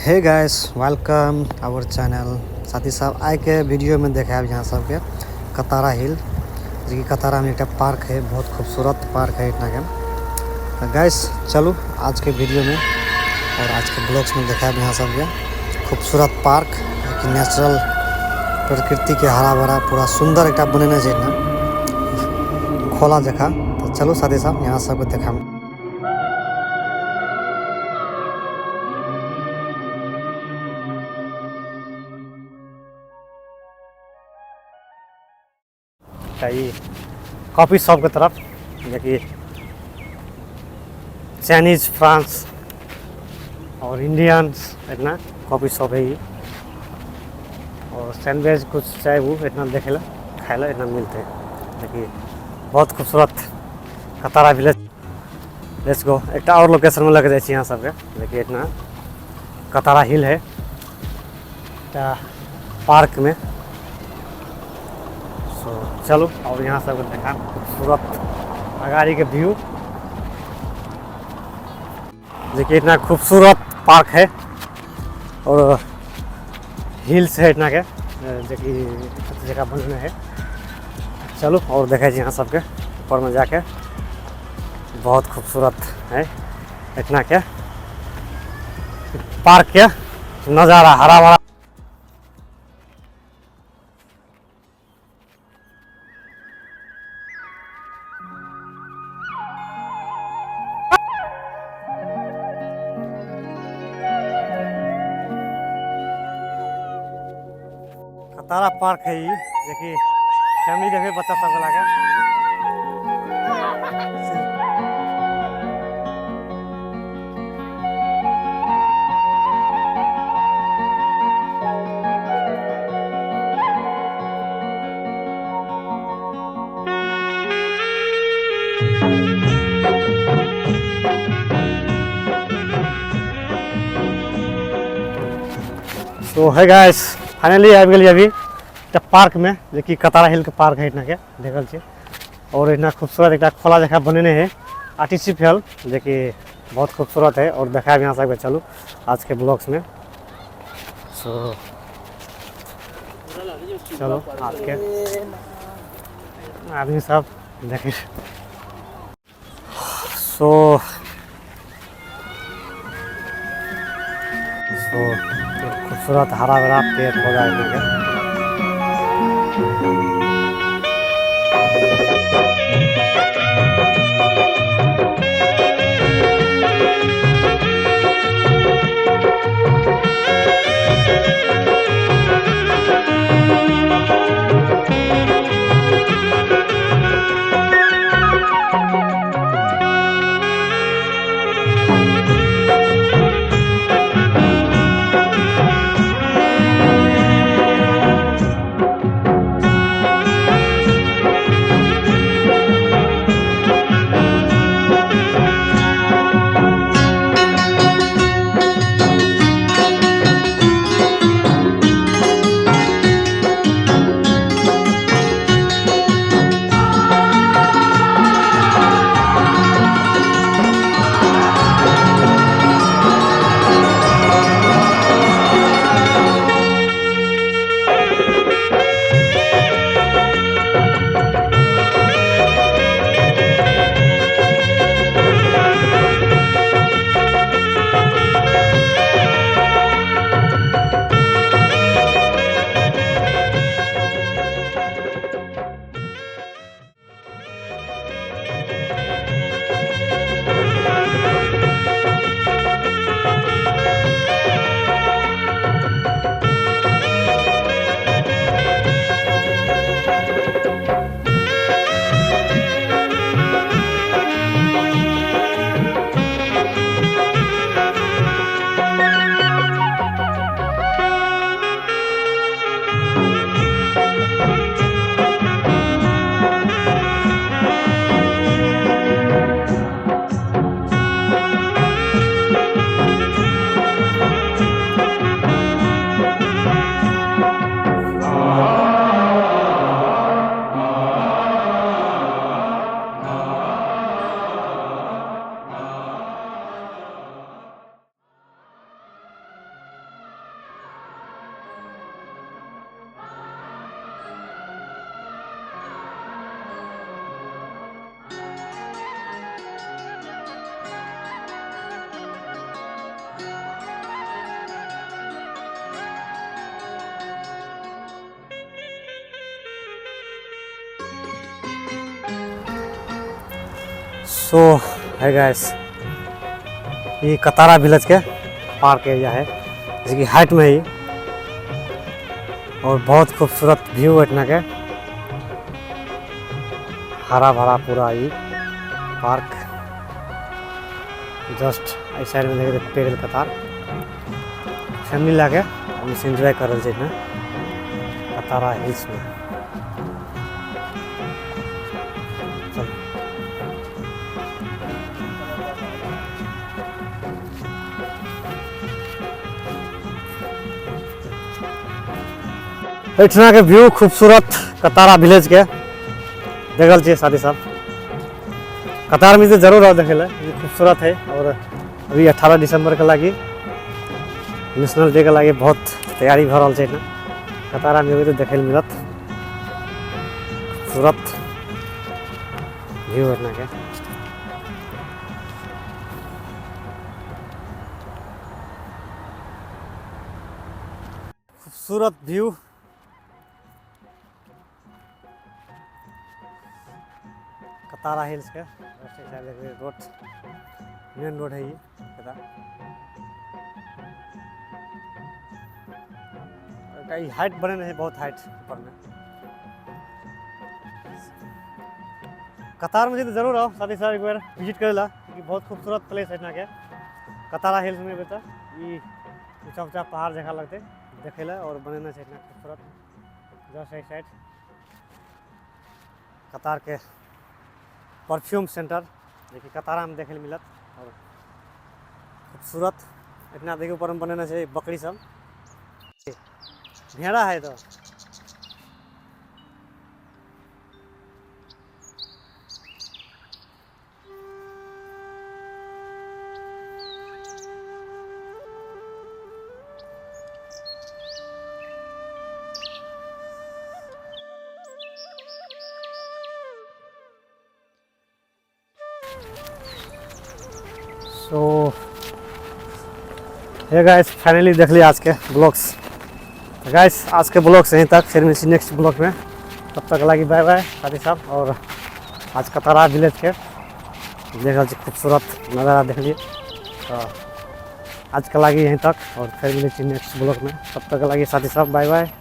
Hey guys, welcome our channel. साथी साहब आइ के वीडियो में देखाब यहाँ सबके कतारा हिल, जो कि कतारा में एक पार्क है, बहुत खूबसूरत पार्क है इतना के। तो गाइस चलो आज के वीडियो में और आज के ब्लॉग्स में देखाब यहाँ सबके खूबसूरत पार्क कि नेचुरल प्रकृति के हरा भरा पूरा सुंदर एक बनेने छै इतना खोला जगह। तो चलो साथी साहब यहाँ सबके देखा। चाहिए कॉफ़ी शॉप की तरफ, देखिए चाइनीज़, फ्रांस और इंडियंस इतना कॉफ़ी शॉप है ये। और सैंडविच कुछ चाहे वो इतना देखे ला खाए ला इतना मिलते हैं। देखिए बहुत खूबसूरत कतारा विलेज। लेट्स गो एक और लोकेशन में लगे जाए यहाँ सबके। देखिए इतना कतारा हिल है पार्क में। चलो और यहाँ सब देखा खूबसूरत अगाड़ी के व्यू। देखिए इतना खूबसूरत पार्क है और हिल्स है इतना के, जो कि जगह बनने है। चलो और देखा यहाँ सबके ऊपर में जाके बहुत खूबसूरत है इतना के पार्क के नज़ारा हरा भरा। कतारा पार्क है ये, देखिए फैमिली देखे बच्चा सब लगे। तो है गाइस फाइनली आ गई अभी पार्क में, जो कि कतारा हिल के पार्क है इतना के देखल छे। और इतना खूबसूरत एक खोला जगह बनेने है आर्टिफिशियल, जो कि बहुत खूबसूरत है। और देखा यहाँ से चलूँ आज के ब्लॉग्स में। सो चलो आज के आदमी सब देखे। सो खूबसूरत हरा भरा पेड़ पौधा है। सो है गाइस, ये कतारा विलेज के पार्क एरिया है जिसकी हाइट में ही, और बहुत खूबसूरत व्यू इतना के, हरा भरा पूरा ये पार्क। जस्ट इस साइड में देखे पेड़ कतार फैमिली लाके हम एंजॉय कर रहे थे कतारा हिल्स में। इतना के व्यू खूबसूरत कतारा विलेज के देखल छे साथी साहब। कतार में जरूर आओ देखे खूबसूरत है। और अभी 18 दिसंबर के लगी नेशनल डे के लगी बहुत तैयारी भ रहा है। कतारा में तो देखे मिलत खूबसूरत व्यू इतना के। खूबसूरत व्यू कतारा हिल्स के रोड, मेन रोड है ये। कई हाइट बने नहीं, बहुत हाइट ऊपर में। कतार में तो जरूर आओ साथ ही साथ एक बार विजिट करेला, क्योंकि बहुत खूबसूरत प्लेस है ना के कतारा हिल्स में। बेटा ये ऊंचा ऊंचा पहाड़ जगह लगते देखेला और बने से इतना खूबसूरत। जस्ट एक साइड कतार के परफ्यूम सेंटर देखिए कतारा में देखे मिलत, और खूबसूरत इतना देखिए ऊपर में बने से बकरी सब भेड़ा है। तो सो गाइस फाइनली देख लिया आज के ब्लॉग्स। गाइस आज के ब्लॉग से यहीं तक, फिर मिलती नेक्स्ट ब्लॉग में। तब तक लगी बाय बाय साथी साहब। और आज कतारा विलेज के देख खूबसूरत नज़ारा देख लिए। तो आज के लगी यहीं तक, और फिर मिलती नेक्स्ट ब्लॉग में। तब तक लगी साथी साहब बाय बाय।